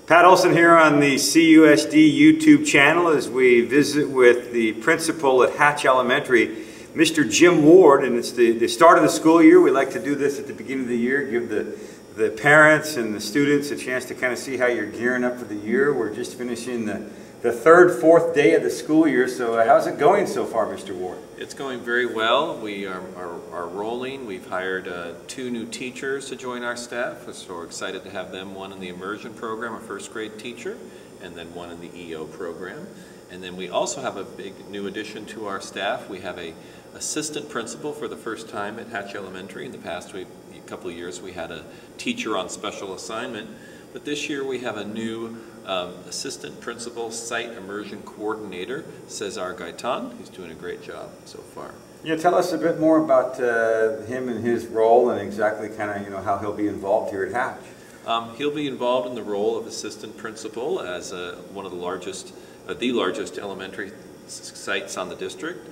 Pat Olson here on the CUSD YouTube channel as we visit with the principal at Hatch Elementary, Mr. Jim Ward, and it's the start of the school year. We like to do this at the beginning of the year, give the parents and the students a chance to kind of see how you're gearing up for the year. We're just finishing the third, fourth day of the school year, so how's it going so far, Mr. Ward? It's going very well. We are rolling. We've hired 2 new teachers to join our staff, so we're excited to have them, one in the immersion program, a first grade teacher, and then one in the EO program. And then we also have a big new addition to our staff. We have a assistant principal for the first time at Hatch Elementary. In the past couple of years we had a teacher on special assignment, but this year we have a new assistant principal site immersion coordinator, Cesar Gaitan. He's doing a great job so far. Yeah, tell us a bit more about him and his role and exactly kind of how he'll be involved here at Hatch. He'll be involved in the role of assistant principal as one of the largest elementary sites on the district.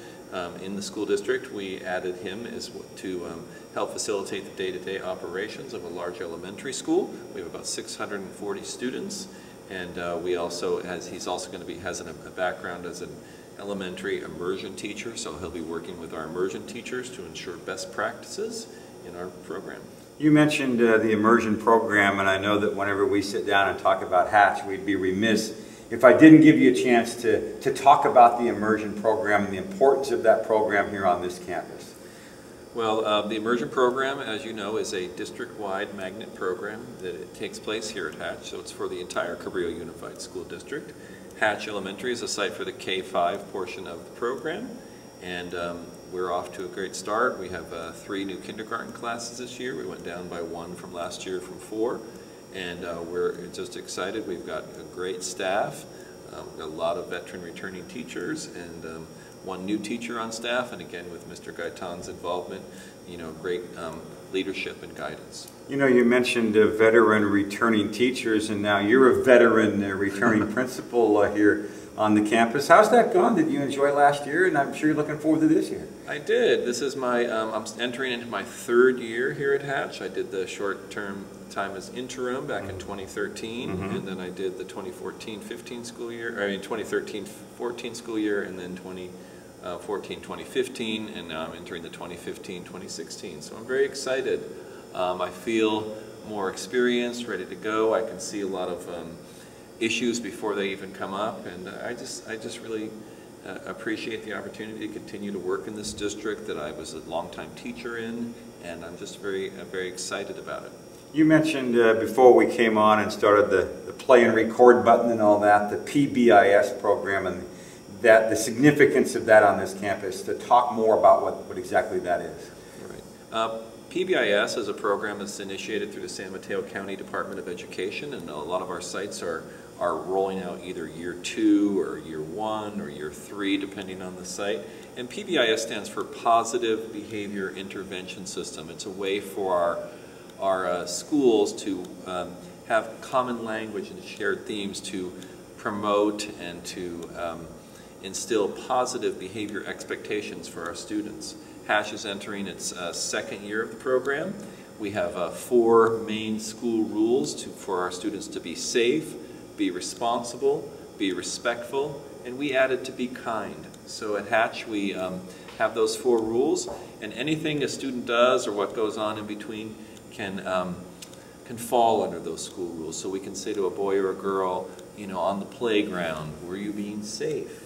In the school district, we added him to help facilitate the day-to-day operations of a large elementary school. We have about 640 students, and he's also going to be has a background as an elementary immersion teacher, so he'll be working with our immersion teachers to ensure best practices in our program. You mentioned the immersion program, and I know that whenever we sit down and talk about Hatch, we'd be remiss if I didn't give you a chance to talk about the immersion program and the importance of that program here on this campus. Well, the immersion program, as you know, is a district-wide magnet program that takes place here at Hatch, so it's for the entire Cabrillo Unified School District. Hatch Elementary is a site for the K-5 portion of the program, and we're off to a great start. We have 3 new kindergarten classes this year. We went down by 1 from last year from 4. And we're just excited. We've got a great staff, we've got a lot of veteran returning teachers, and 1 new teacher on staff, and again with Mr. Gaitan's involvement, great leadership and guidance. You mentioned veteran returning teachers, and now you're a veteran returning principal here on the campus. How's that gone? Did you enjoy last year? And I'm sure you're looking forward to this year. I did. This is my, I'm entering into my 3rd year here at Hatch. I did the short-term time as interim back in 2013, and then I did the 2014-15 school year, 2013-14 school year, and then 2014-2015, and now I'm entering the 2015-2016. So I'm very excited. I feel more experienced, ready to go. I can see a lot of issues before they even come up, and I just really appreciate the opportunity to continue to work in this district that I was a longtime teacher in, and I'm just very excited about it. You mentioned before we came on and started the play and record button and all that, the PBIS program, and the significance of that on this campus. To talk more about what exactly that is. Right. PBIS is a program that's initiated through the San Mateo County Department of Education, and a lot of our sites are rolling out either year 2 or year 1 or year 3, depending on the site. And PBIS stands for Positive Behavior Intervention System. It's a way for our schools to have common language and shared themes to promote and to instill positive behavior expectations for our students. Hatch is entering its 2nd year of the program. We have 4 main school rules for our students to be safe, be responsible, be respectful, and we added to be kind. So at Hatch we have those 4 rules, and anything a student does or what goes on in between can fall under those school rules. So we can say to a boy or a girl, on the playground, were you being safe?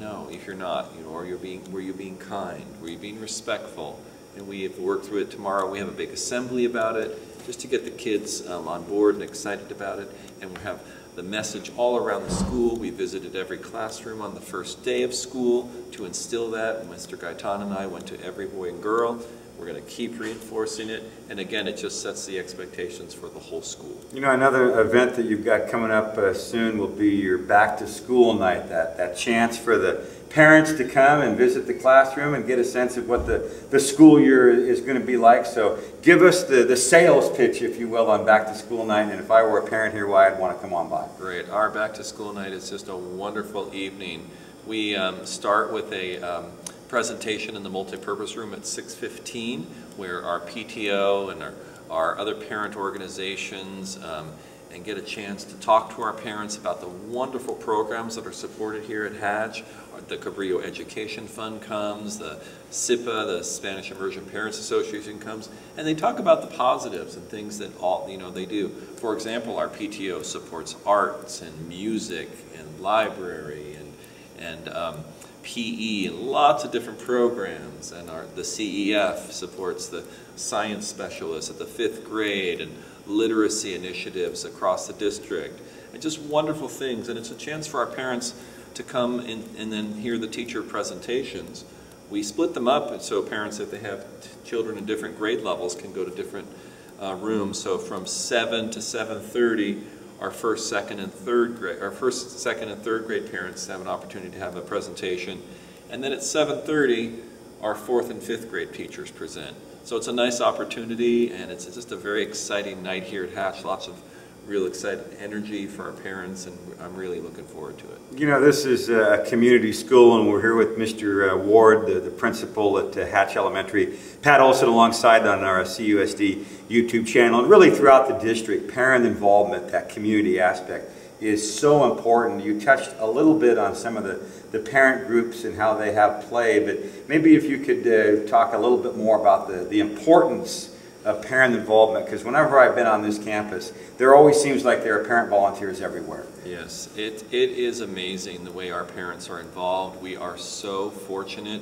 No, if you're not, were you being kind? Were you being respectful? And we have worked through it tomorrow. We have a big assembly about it, just to get the kids on board and excited about it. And we have the message all around the school. We visited every classroom on the first day of school to instill that. Mr. Gaitan and I went to every boy and girl. We're going to keep reinforcing it, and again, it just sets the expectations for the whole school. Another event that you've got coming up soon will be your back to school night, that chance for the parents to come and visit the classroom and get a sense of what the school year is going to be like. So give us the sales pitch, if you will, on back to school night, and if I were a parent here, why I'd want to come on by. Great. Our back to school night is just a wonderful evening. We start with a presentation in the multipurpose room at 6:15, where our PTO and our other parent organizations and get a chance to talk to our parents about the wonderful programs that are supported here at Hatch. The Cabrillo Education Fund comes, the SIPA, the Spanish Immersion Parents Association comes, and they talk about the positives and things that they do. For example, our PTO supports arts and music and library and PE and lots of different programs, and the CEF supports the science specialists at the 5th grade and literacy initiatives across the district, and just wonderful things. And it's a chance for our parents to come and then hear the teacher presentations. We split them up so parents, if they have children in different grade levels, can go to different rooms. So from 7 to 7:30, our first, second, and third grade parents have an opportunity to have a presentation. And then at 7:30, our 4th and 5th grade teachers present. So it's a nice opportunity, and it's just a very exciting night here at Hatch. Lots of real excited energy for our parents, and I'm really looking forward to it. You know, this is a community school, and we're here with Mr. Ward, the principal at Hatch Elementary. Pat Olson alongside on our CUSD YouTube channel, and really throughout the district, parent involvement, that community aspect is so important. You touched a little bit on some of the parent groups and how they have play, but maybe if you could talk a little bit more about the importance of parent involvement, because whenever I've been on this campus, there always seems like there are parent volunteers everywhere. Yes, it is amazing the way our parents are involved. We are so fortunate.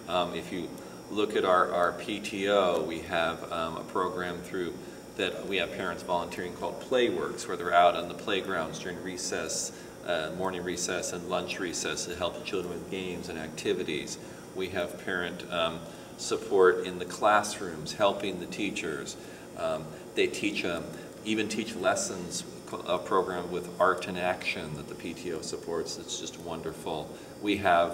If you look at our PTO, we have a program through that we have parents volunteering called Playworks, where they're out on the playgrounds during recess, morning recess and lunch recess to help the children with games and activities. We have parent support in the classrooms, helping the teachers. They even teach lessons, a program with Art in Action that the PTO supports. It's just wonderful. We have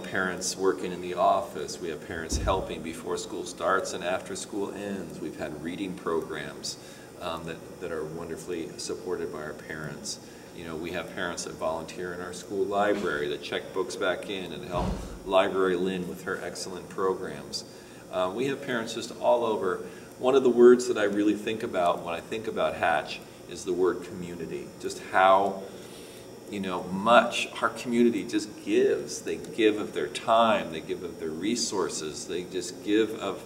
parents working in the office. We have parents helping before school starts and after school ends. We've had reading programs that are wonderfully supported by our parents. You know, we have parents that volunteer in our school library that check books back in and help Library Lynn with her excellent programs. We have parents just all over. One of the words that I really think about when I think about Hatch is the word community. Just how much our community just gives. They give of their time, they give of their resources, they just give of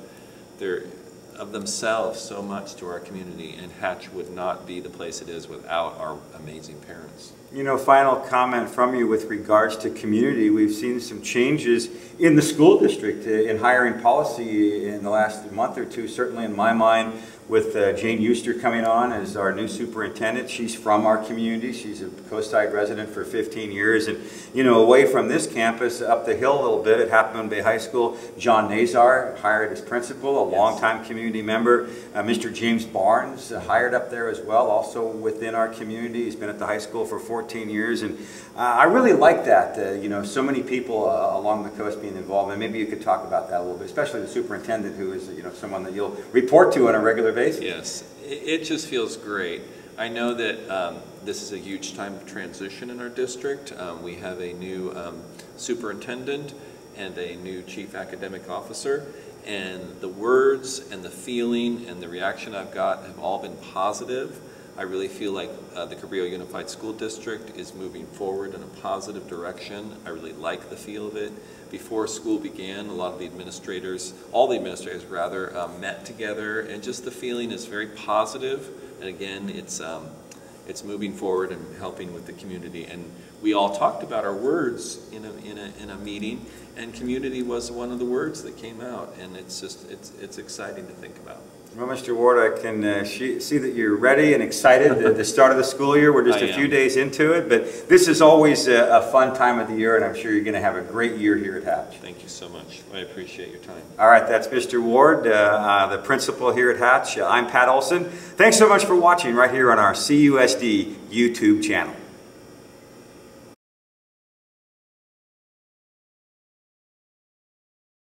themselves so much to our community, and Hatch would not be the place it is without our amazing parents. You know, final comment from you with regards to community. We've seen some changes in the school district in hiring policy in the last month or two, certainly in my mind, with Jane Euster coming on as our new superintendent. She's from our community. She's a Coast-Side resident for 15 years. And, you know, away from this campus, up the hill a little bit at Half Moon Bay High School, John Nazar hired as principal, a longtime community member. Mr. James Barnes hired up there as well, also within our community. He's been at the high school for 14 years. And I really like that, so many people along the coast being involved. And maybe you could talk about that a little bit, especially the superintendent, who is, someone that you'll report to on a regular basis. Yes, it just feels great. I know that this is a huge time of transition in our district. We have a new superintendent and a new chief academic officer, and the words and the feeling and the reaction I've got have all been positive. I really feel like the Cabrillo Unified School District is moving forward in a positive direction. I really like the feel of it. Before school began, a lot of the administrators, all the administrators rather, met together, and just the feeling is very positive. And again, it's moving forward and helping with the community. And we all talked about our words in a meeting, and community was one of the words that came out, and it's exciting to think about. Well, Mr. Ward, I can see that you're ready and excited at the start of the school year. We're just a few days into it, but this is always a fun time of the year, and I'm sure you're going to have a great year here at Hatch. Thank you so much. I appreciate your time. All right, that's Mr. Ward, the principal here at Hatch. I'm Pat Olson. Thanks so much for watching right here on our CUSD YouTube channel.